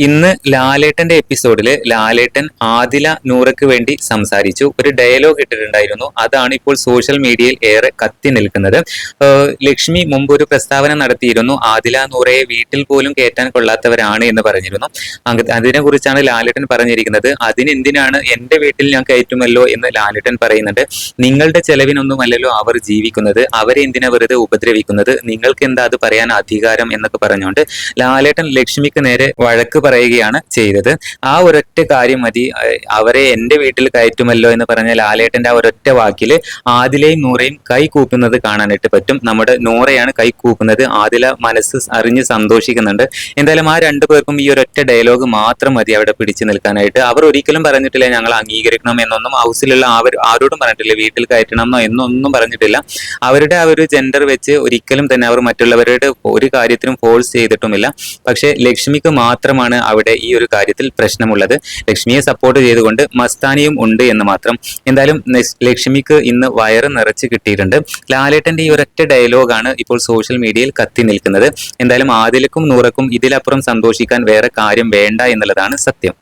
ഇന്ന് ലാലേട്ടന്റെ എപ്പിസോഡില് ലാലേട്ടൻ ആദില നൂറയ്ക്ക് വേണ്ടി സംസാരിച്ചു. ഒരു ഡയലോഗ് ഇട്ടിട്ടുണ്ടായിരുന്നു. അതാണ് ഇപ്പോൾ സോഷ്യൽ മീഡിയയിൽ ഏറെ കത്തി നിൽക്കുന്നത്. ലക്ഷ്മി മുമ്പ് ഒരു പ്രസ്താവന നടത്തിയിരുന്നു. ആദില നൂറയെ വീട്ടിൽ പോലും കയറ്റാൻ കൊള്ളാത്തവരാണ് എന്ന് പറഞ്ഞിരുന്നു. അതിനെ കുറിച്ചാണ് ലാലേട്ടൻ പറഞ്ഞിരിക്കുന്നത്. അതിനെന്തിനാണ് എന്റെ വീട്ടിൽ ഞാൻ കയറ്റുമല്ലോ എന്ന് ലാലേട്ടൻ പറയുന്നുണ്ട്. നിങ്ങളുടെ ചെലവിനൊന്നുമല്ലല്ലോ അവർ ജീവിക്കുന്നത്, അവരെ എന്തിനാ വെറുതെ ഉപദ്രവിക്കുന്നത്, നിങ്ങൾക്ക് എന്താ അത് പറയാൻ അധികാരം എന്നൊക്കെ പറഞ്ഞുകൊണ്ട് ലാലേട്ടൻ ലക്ഷ്മിക്ക് നേരെ വഴക്ക് പറയുകയാണ് ചെയ്തത്. ആ ഒരൊറ്റ കാര്യം മതി, അവരെ എന്റെ വീട്ടിൽ കയറ്റുമല്ലോ എന്ന് പറഞ്ഞ ലാലേട്ടന്റെ ആ ഒരൊറ്റ വാക്കില് ആദിലയും നൂറയും കൈ കൂപ്പുന്നത് കാണാനായിട്ട് പറ്റും. നമ്മുടെ നൂറയാണ് കൈ കൂപ്പുന്നത്. ആദില മനസ്സ് അറിഞ്ഞ് സന്തോഷിക്കുന്നുണ്ട്. എന്തായാലും ആ രണ്ടു പേർക്കും ഈ ഒരൊറ്റ ഡയലോഗ് മാത്രം മതി അവിടെ പിടിച്ചു നിൽക്കാനായിട്ട്. അവർ ഒരിക്കലും പറഞ്ഞിട്ടില്ല ഞങ്ങൾ അംഗീകരിക്കണം എന്നൊന്നും. ഹൗസിലുള്ള ആരോടും പറഞ്ഞിട്ടില്ല വീട്ടിൽ കയറ്റണം എന്നോ എന്നൊന്നും പറഞ്ഞിട്ടില്ല. അവരുടെ ആ ഒരു ജെൻഡർ വെച്ച് ഒരിക്കലും തന്നെ അവർ മറ്റുള്ളവരുടെ ഒരു കാര്യത്തിനും ഫോഴ്സ് ചെയ്തിട്ടുമില്ല. പക്ഷെ ലക്ഷ്മിക്ക് മാത്രമാണ് അവിടെ ഈ ഒരു കാര്യത്തിൽ പ്രശ്നമുള്ളത്. ലക്ഷ്മിയെ സപ്പോർട്ട് ചെയ്തുകൊണ്ട് മസ്താനിയും ഉണ്ട് എന്ന് മാത്രം. എന്തായാലും ലക്ഷ്മിക്ക് ഇന്ന് വയറ് നിറച്ച് കിട്ടിയിട്ടുണ്ട്. ലാലേട്ടന്റെ ഈ ഒരൊറ്റ ഡയലോഗാണ് ഇപ്പോൾ സോഷ്യൽ മീഡിയയിൽ കത്തി നിൽക്കുന്നത്. എന്തായാലും ആദിലക്കും നൂറക്കും ഇതിലപ്പുറം സന്തോഷിക്കാൻ വേറെ കാര്യം വേണ്ട എന്നുള്ളതാണ് സത്യം.